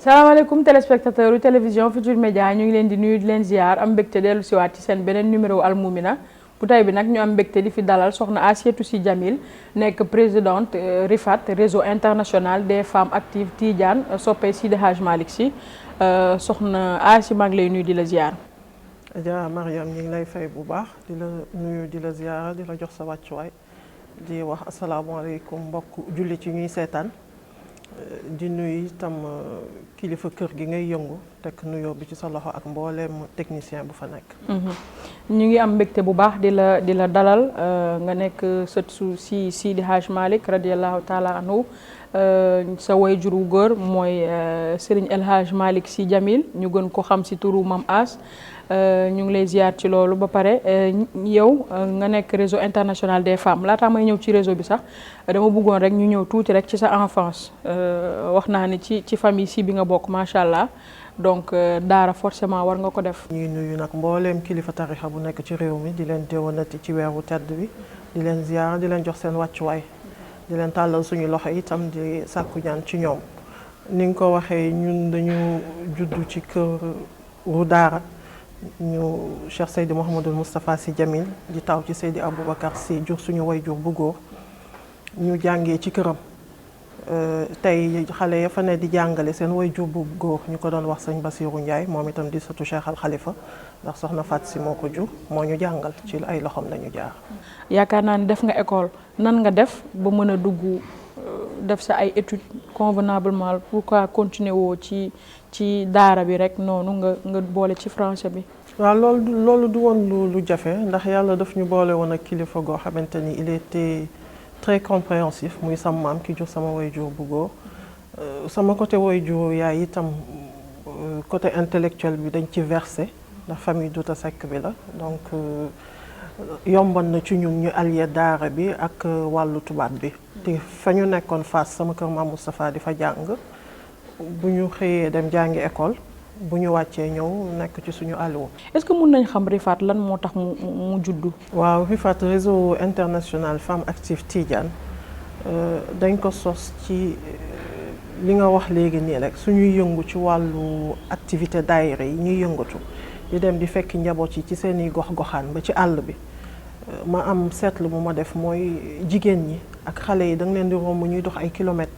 salaamaaleykum téléspectateur u télévision Futurs Médias ñu ngi leen di nuyu di leen ziar am mbégte dellu siwaat ci seen beneen numéro Al Moumina bu tey bi nag ñu am mbégte di fi dalal soxna Asietou Sy Djamil nekk présidente RIFAT réseau international des femmes actives Tidiane soppee Seydi Hadj Malick Sy soxna Asi maa ngi lay nuyu di la ziar. Adja Mariam ñu ngi lay fay bu baax di la nuyu di la ziar di la jox sa wàccuwaay di wax asalaamaaleykum mbokk julli ci ñuy seetaan di nuyu itam kilifa kër gi ngay yëngu teg nuyoo bi ci sa loxo ak mbooleem technicien bu fa nekk. ñu ngi am mbégte bu baax di la dalal nga nekk sët su si Seydi Hadj Malick radiyallahu taala anhu sa wayjur wu góor mooy Serigne El Hadj Malick Sy Djamil ñu gën ko xam si turu Mam As. ñu ngi lay ziar ci loolu ba pare yow nga nekk réseau international des femmes laataa may ñëw ci réseau bi sax dama bëggoon rek ñu ñëw tuuti rek ci sa enfance wax naa ne ci famille si bi nga bokk macha allah donc daara forcément war nga ko def. ñuy nuyu nag mbooleem kilifa tarixa bu nekk ci réew mi di leen déwénati ci weeru tedd bi di leen ziar di leen jox seen wàccuwaay di leen tàllal suñu loxo itam di sàkku ñaan ci ñoom ni nga ko waxee ñun dañu juddu ci këru daara. ñu Cheikh Seydi Mouhamadul Moustapha Sy Djamil di taw ci Seydi Aboubacar Sy jur suñu wayjur bu góor ñu jàngee ci këram tey xale ya fa ne di jàngale seen wayjur bu góor ñu ko doon wax sëñ Bassirou Ndiaye moom itam di sëtu Cheikh Al Khalifa ndax soxna Fatou Sy moo ko jur moo ñu jàngal ci ay loxoom lañu jaar. yaakaar naa ni def nga école nan nga def ba mën a dugg def sa ay études convenablement pourquoi continuer woo ci daara bi rek noonu nga boole ci français bi. waaw loolu du woon lu jafe ndax yàlla daf ñu boole woon ak kilifa goo xamante ni il était très compréhensif muy sama maam ki jur sama wayjur bu góor sama côté wayjur yaay itam côté intellectuel bi dañ ci versé ndax famille Douta Seck bi la donc yomboon na ci ñun ñu allié daara bi ak wàllu tubaab bi te fa ñu nekkoon Fass sama kër Maam Moustapha di fa jàng bu ñu xëyee dem jàngi école bu ñu wàccee ñëw nekk ci suñu àlluwa. est-ce que mun nañ xam RIFAT lan moo tax mu juddu. waaw RIFAT réseau international femmes actives Tidiane dañ ko sos ci li nga wax léegi nii rek suñuy yëngu ci wàllu activité daayira yi ñuy yëngatu di dem di fekk njaboot yi ci seeni gox-goxaan ba ci àll bi ma am seetlu bu ma def mooy jigéen ñi ak xale yi da nga leen di romb ñuy dox ay kilomètres.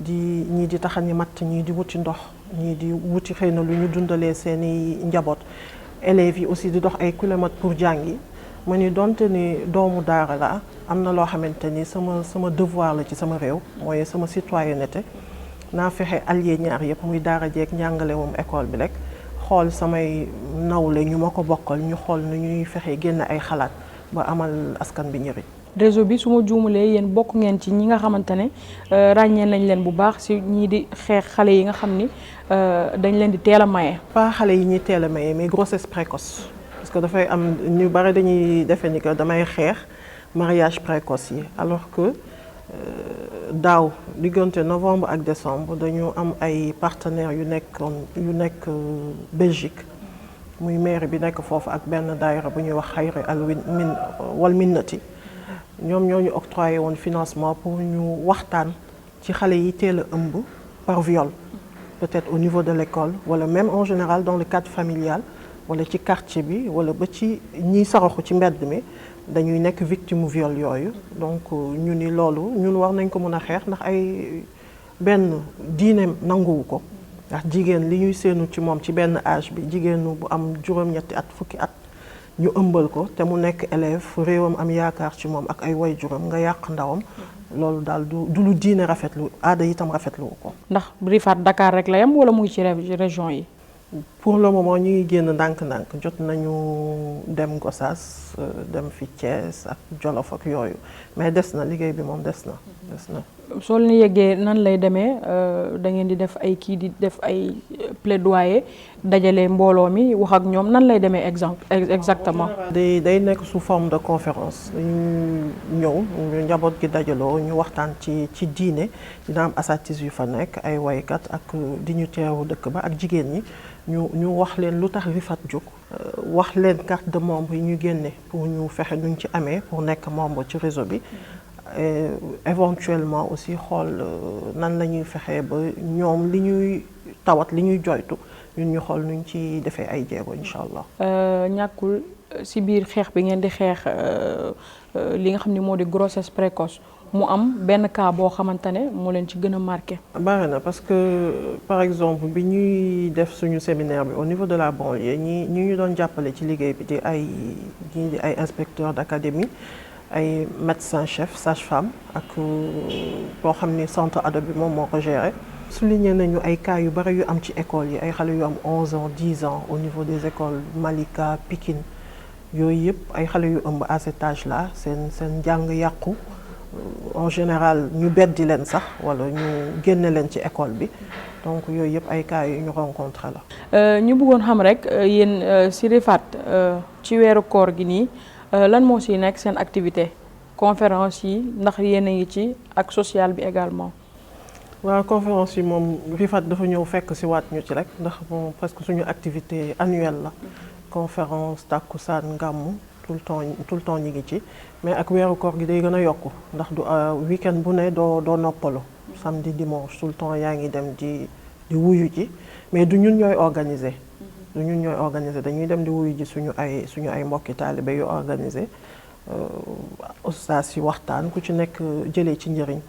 ñii di taxani matt ñii di wuti ndox ñii di wuti xëy na lu ñu dundalee seeni njaboot élèves yi aussi di dox ay kilomètres pour jàngi ma ni donte ni doomu daara la am na loo xamante ni sama devoir la ci sama réew mooy sama citoyenneté naa fexe allié ñaar yëpp muy daara jeeg njàngale moom école bi rek xool samay nawle ñu ma ko bokkal ñu xool nu ñuy fexe génn ay xalaat ba amal askan bi njëriñ. réseau bi su ma juumalee yéen bokk ngeen ci ñi nga xamante ne ràññee nañ leen bu baax si ñii di xeex xale yi nga xam ni dañ leen di teel a maye. pas xale yi ñuy teel a maye mais grossesse précoce parce que dafay am ñu bari dañuy defe ni que damay xeex mariage précoce yi alors que daaw diggante novembre ak décembre dañu am ay partenaires yu nekk Belgique muy maire bi nekk foofu ak benn daayira bu ñuy wax xayri wal minnati ñoom ñoo ñu octroyé woon financement pour ñu waxtaan ci xale yi teel a ëmb par viol peut-être au niveau de l'école wala même en général dans le cadre familial wala ci quartier bi wala ba ci ñiy saraxu ci mbedd mi dañuy nekk victime viol yooyu donc ñu ni loolu ñun war nañ ko mën a xeex ndax ay benn diineem nanguwu ko ndax jigéen li ñuy séenu ci moom ci benn âge bi jigéenu bu am juróom-ñetti at fukki at ñu ëmbal ko te mu nekk élève réewam am yaakaar ci moom ak ay waajuram nga yàq ndawam loolu daal du lu diine rafetlu aada itam rafetlu ko. ndax RIFAT Dakar rek la yam wala mu ngi ci région yi. pour le moment ñu ngi génn ndànk-ndànk jot nañu dem Gossas dem fi Thiès ak Jolof ak yooyu mais des na liggéey bi moom des na. soo leen yeggee nan lay demee da ngeen di def ay kii di def ay plaidoyer dajale mbooloo mi wax ak ñoom nan lay demee exactement. day nekk sous forme de conférence dañu ñëw njaboot gi dajaloo ñu waxtaan ci diine dina am asatis yu fa nekk ay waykat ak di ñu teewu dëkk ba ak jigéen ñi ñu wax leen lu tax RIFAT jóg wax leen carte de membre yi ñu génne pour ñu fexe nuñ ci amee pour nekk membre ci réseau bi et éventuellement aussi xool nan la ñuy fexee ba ñoom li ñuy tawat li ñuy joytu ñun ñu xool nuñ ci defee ay jéego incha allah. ñàkkul si biir xeex bi ngeen di xeex li nga xam ne moo di grossesse précoce mu am benn cas boo xamante ne moo leen ci gën a marqué. bari na parce que par exemple bi ñuy def suñu séminaire bi au niveau de la banlieue ñi ñu doon jàppale ci liggéey bi di ay inspecteurs d'académie ay médecin chef sage-femme ak boo xam ni centre ado bi moom moo ko géré. souligné nañu ay cas yu bari yu am ci école yi ay xale yu am 11 ans 10 ans au niveau des écoles Malika Pikine yooyu yëpp ay xale yu ëmb à cet âge là seen njàng yàqu en général ñu beddi leen sax wala ñu génne leen ci école bi donc yooyu yëpp ay cas yu ñu rencontré la. ñu bëggoon xam rek yéen si Rifat ci weeru koor gi nii lan moo si nekk seen activité conférence yi ndax yéen a ngi ci ak social bi également. waaw conférence yi moom Rifat dafa ñëw fekk si waat ñu ci rek ndax moom parce que suñu activité annuelle la conférence takkusaan gàmmu tout le temps ñi ngi ci mais ak weeru koor gi day gën a yokku ndax du week-end bu ne doo noppalu samedi dimanche tout le temps yaa ngi dem di wuyu ji mais du ñun ñooy organiser dañuy dem di wuyu ji suñu ay mbokki taalibe yu organiser ustaas yi waxtaan ku ci nekk jëlee ci njëriñ.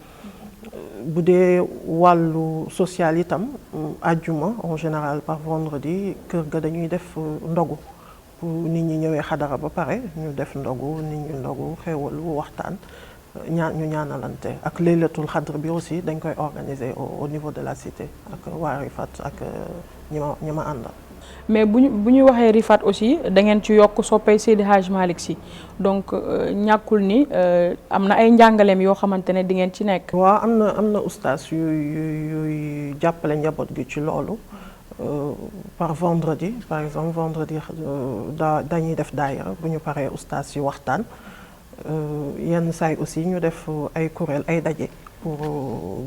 bu dee wàllu social itam àjjuma en général par vendredi kër ga dañuy def ndogu pour nit ñi ñëwee xadara ba pare ñu def ndogu nit ñi ndogu xéwalu waxtaan ñu ñaanalante ak laylatul xadr bi aussi dañ koy organiser au niveau de la cité ak waa Rifat ak ñi ma àndal. mais bu ñu waxee Rifat aussi da ngeen ci yokk soppay Seydi Hadj Malick Sy donc ñàkkul ni am na ay njàngaleem yoo xamante ne di ngeen ci nekk. waaw am na ustaas yuy jàppale njaboot gi ci loolu par vendredi par exemple vendredi dañuy def daayira bu ñu paree ustaas yi waxtaan yenn saay aussi ñu def ay kuréel ay daje. pour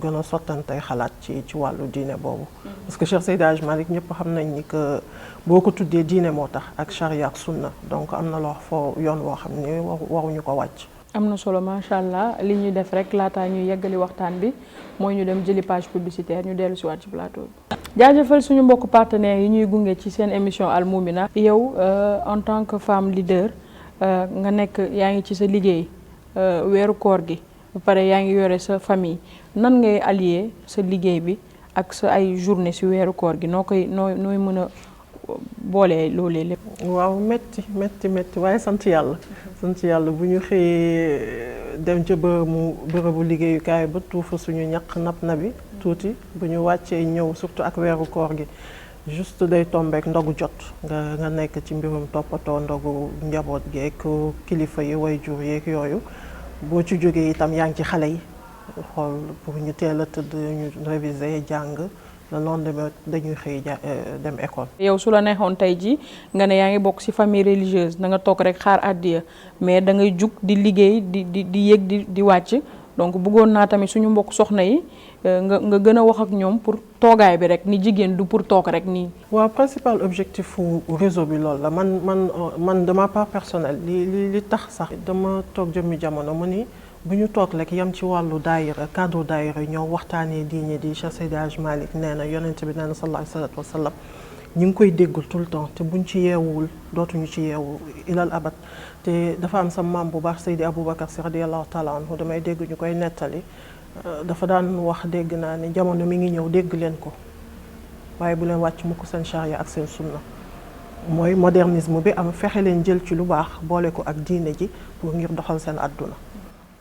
gën a sottantey xalaat ci wàllu diine boobu. parce que Cheikh Seydi Hadj Malick ñëpp xam nañ ni que boo ko tuddee diine moo tax ak charia ak sunna donc am na loo yoon woo xam ne waruñu ko wàcc. am na solo macha allah li ñuy def rek laataa ñuy yeggali waxtaan bi mooy ñu dem jëli page publicitaire ñu dellu si waat ci plateau bi. jaajëfal suñu mbokk partenaires yi ñuy gunge ci seen émission Al Moumina. yow en tant que femme leader nga nekk yaa ngi ci sa liggéey weeru koor gi. ba pare yaa ngi yore sa famille nan ngay allier sa liggéey bi ak sa ay journée ci weeru koor gi nooy mën a boolee loolee lépp. waaw métti waaye sant yàlla bu ñu xëyee dem ca bërëbu liggéeyukaay ba tuufa suñu ñaq na bi tuuti bu ñu wàccee ñëw surtout ak weeru koor gi juste day tombeek ndogu jot nga nekk ci mbirum toppatoo ndogu njaboot geeg kilifa yi waajur yeeg yooyu. boo ci jógee itam yaa ngi ci xale yi xool pour ñu teel a tëdd ñu réviser jàng le lendemain dañuy xëy dem école. yow su la neexoon tey jii nga ne yaa ngi bokk ci famille religieuse na nga toog rek xaar àddiya mais da ngay jug di liggéey di yéeg di wàcc donc bëggoon naa tamit suñu mbokk soxna yi nga gën a wax ak ñoom pour toogaay bi rek ni jigéen du pour toog rek nii. waaw principal objectif fu réseau bi loolu la man de ma part personnelle li tax sax dama toog jëmmi jamono mu ni bu ñu toog rek yam ci wàllu daayira cadre daayira ñoo waxtaanee diine di Cheikh Seydi Hadj Malick nee na yonent bi nee na sallallahu alayhi wa sallam ñu ngi koy déggul tout le temps te buñ ci yeewul dootuñu ci yeewu ilal abad te dafa am sa maam bu baax Seydi Aboubacar Sy radiyallahu taala anhu damay dégg ñu koy nettali dafa daan wax dégg naa ne jamono mi ngi ñëw dégg leen ko waaye bu leen wàcc mukk seen charia ak seen sunna mooy modernisme bi am fexe leen jël ci lu baax boole ko ak diine ji pour ngir doxal seen àdduna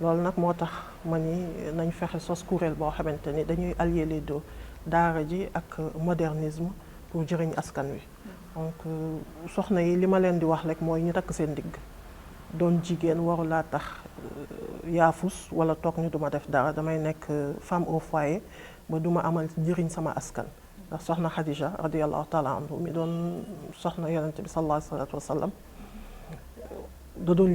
loolu nag moo tax ma ni nañ fexe sos kuréel boo xamante ni dañuy allier les deux daara ji ak modernisme pour jëriñ askan wi donc soxna yi li ma leen di wax rek mooy ñu takk seen digg doon jigéen waru laa tax yaafus wala toog ni duma def dara damay nekk femme au foyer ba duma amal njëriñ sama askan ndax soxna Khadija radiyallahu taala anhu mi doon soxna yonente bi sallallahu alayhi wa sallam da doon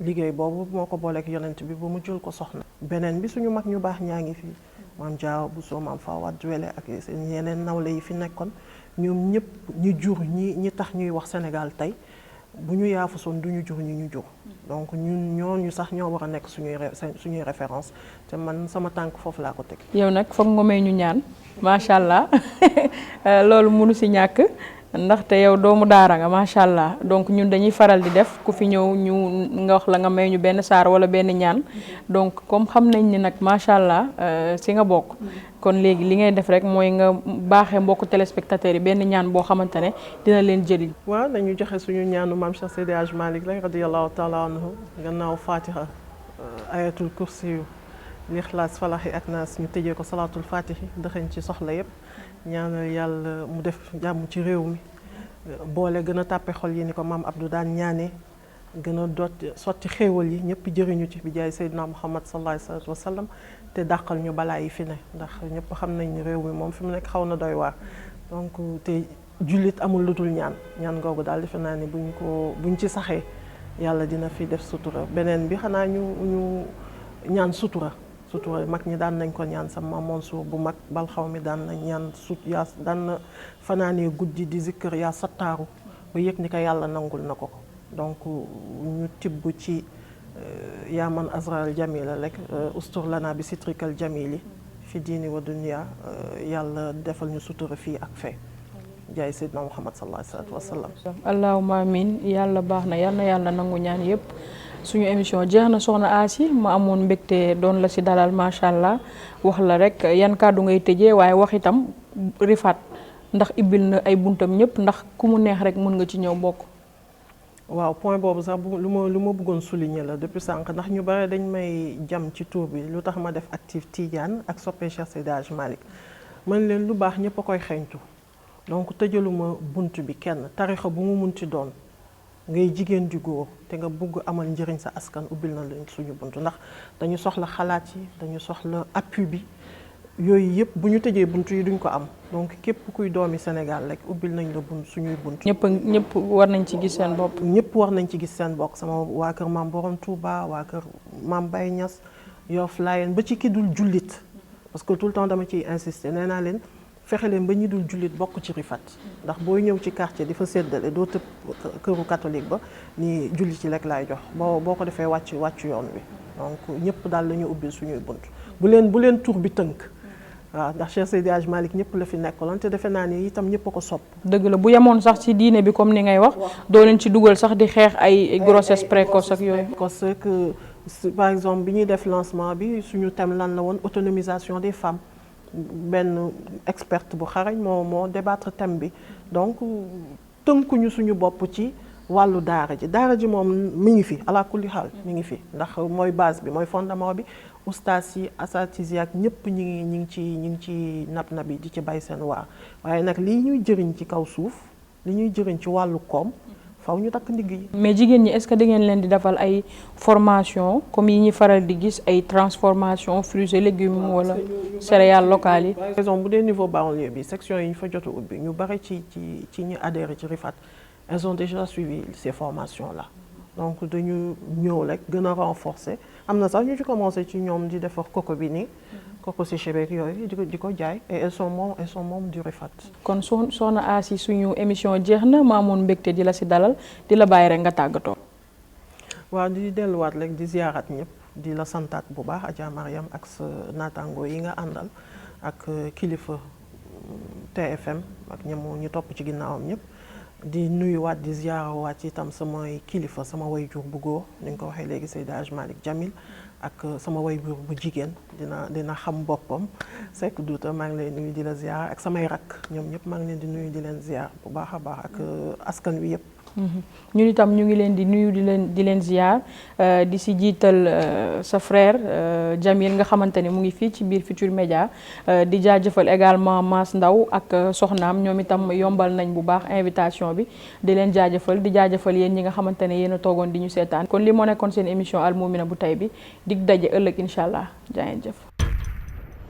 liggéey boobu moo ko booleeg yonent bi ba mu jël ko soxna beneen bi suñu mag ñu baax ñaa ngi fi maam Diaw Bousso maam Fawad Wele ak seen yeneen nawle yi fi nekkoon ñoom ñëpp ñi jur ñi tax ñuy wax Sénégal tey bu ñu yaafusoon du ñu jur ñu jur donc ñun ñooñu sax ñoo war a nekk suñuy référence te man sama tànk foofu laa ko teg. yow nag foog nga may ñu ñaan macha allah loolu mënu si ñàkk ndaxte yow doomu daara nga macha allah donc ñun dañuy faral di def ku fi ñëw ñu nga wax la nga may ñu benn saar wala benn ñaan donc comme xam nañ ni nag macha allah si nga bokk. kon léegi li ngay def rek mooy nga baaxee mbokku téléspectateurs yi benn ñaan boo xamante ne dina leen jëriñ. waaw nañu joxe suñu ñaanu maam Cheikh Seydi Hadji Malick rek radiyallahu taala anhu gannaaw fatiha ayatul kursi yu lixlaas falaxi ak naas ñu tëjee ko salaatul fatihi dëxañ ci soxla yépp ñaanal yàlla mu def jàmm ci réew mi boole gën a tàppe xol yi ni ko maam Abdou daan ñaanee gën a sotti xéewal yi ñëpp jëriñu ci bi jaay Seydina Muhammad sallallahu alayhi wa sallam te dàqal ñu balaa yi fi ne ndax ñëpp xam nañ ni réew mi moom fi mu nekk xaw na doy waar donc te jullit amul lu dul ñaan googu daal defe naa ni buñ ci saxee yàlla dina fi def sutura beneen bi xanaa ñu ñaan sutura mag ñi daan nañ ko ñaan sama Mansour bu mag bal xaw mi daan na ñaan daan na fanaanee guddi di zikkër yaa sattaaru ba yëg ni ko yàlla nangul na ko donc ñu tibb ci yaa man azral jamila rek ustur lana bi sitrikal jamili fi diini wa dunya yàlla defal ñu sutura fii ak fee jaay Seydina Muhammad sallallahu alayhi wa sallam. allahumma amin yàlla baax na yàlla nangu ñaan yëpp. suñu émission jeex na soxna Asy ma amoon mbégte doon la si dalal macha allah wax la rek yan kàddu ngay tëjee waaye wax itam Rifat ndax ibbil na ay buntam ñëpp ndax ku mu neex rek mën nga ci ñëw bokk. waaw point boobu sax lu ma bëggoon souligner la depuis sànq ndax ñu bare dañ may jam ci tur bi lu tax ma def active Tidiane ak soppe Cheikh Seydi Hadji Malick man leen lu baax ñëpp a koy xeeñtu donc tëjaluma bunt bi kenn tarixa bu mu munti doon ngay jigéen ju góor te nga bëgg amal njëriñ sa askan ubbil na leen suñu bunt ndax dañu soxla xalaat yi dañu soxla appui bi yooyu yëpp bu ñu tëjee bunt yi duñ ko am donc képp kuy doomi Sénégal rek ubbil nañ la bunt suñuy bunt. ñëpp war nañ ci gis seen bopp. ñëpp war nañ ci gis seen bopp sama waa kër maam Borom Touba waa kër maam Baye Niass Yoff Layeen ba ci ki dul jullit parce que tout le temps dama ciy insister nee naa leen fexe leen ba ñi dul jullit bokk ci Rifat ndax booy ñëw ci quartier di fa séddale doo tëb këru catholique ba ni jullit ci rek laay jox boo ko defee wàcc yoon wi donc ñëpp daal la ñu ubbil suñuy bunt bu leen tur bi tënk. waaw ndax Cheikh Seydi Hadji Malick ñëpp la fi nekkaloon te defe naa ni itam ñëpp a ko sopp. dëgg la bu yemoon sax ci diine bi comme ni ngay wax. doo leen ci dugal sax di xeex ay grossesse précoce ak yooyu. parce que par exemple bi ñuy def lancement bi suñu thème lan la woon autonomisation des femmes benn experte bu xarañ moo débattre thème bi donc tënkuñu suñu bopp ci wàllu daara ji moom mi ngi fi ala kulli xaal mi ngi fi ndax mooy base bi mooy fondement bi. ustaas yi asatis yi ak ñëpp ñi ngi ci nab yi di ci bay seen waar waaye nag li ñuy jëriñ ci kaw suuf li ñuy jëriñ ci wàllu koom faw ñu takk ndigg yi. mais jigéen ñi est-ce que da ngeen leen di defal ay formation comme yi ñuy faral di gis ay transformation fruits et légumes wala céréales locales yi. par exemple bu dee niveau banlieue bi section yi ñu fa jot a ubbi ñu bari ci ñu adhéré ci Rifat elles ont déjà suivi ces formations là. donc dañu ñëw rek gën a renforcer am na sax ñu ci commencé ci ñoom di defar coco bi nii coco séché beeg yooyu di ko jaay et elles sont membres du Rifat. kon soxna Asy suñu émission jeex na ma amoon mbégte di la si dalal di la bàyyi rek nga tàggatoo. waaw di delluwaat rek di ziarat ñëpp di la santaat bu baax Adja Mariam ak sa naataango yi nga àndal ak kilifa TFM ak ñu topp ci ginnaawam ñëpp. di nuyuwaat di ziarawaat itam samay kilifa sama wayjur bu góor ni nga ko waxee léegi Seydi Hadji Malick Jamil ak sama wayjur bu jigéen dina xam boppam Seck Douta maa ngi lay nuyu di la ziar ak samay rakk ñoom ñëpp maa ngi leen di nuyu di leen ziar bu baax a baax ak askan wi yëpp. ñun itam ñu ngi leen di nuyu di leen ziar di si jiital sa frère Jamil nga xamante ne mu ngi fii ci biir Futurs Médias di jaajëfal également Mass Ndaw ak soxnaam ñoom itam yombal nañ bu baax invitation bi di leen jaajëfal di jaajëfal yéen ñi nga xamante ne yéen a toogoon di ñu seetaan kon li moo nekkoon seen émission Al Moumina bu tey bi dig daje ëllëg incha allah jaa ngeen jëf.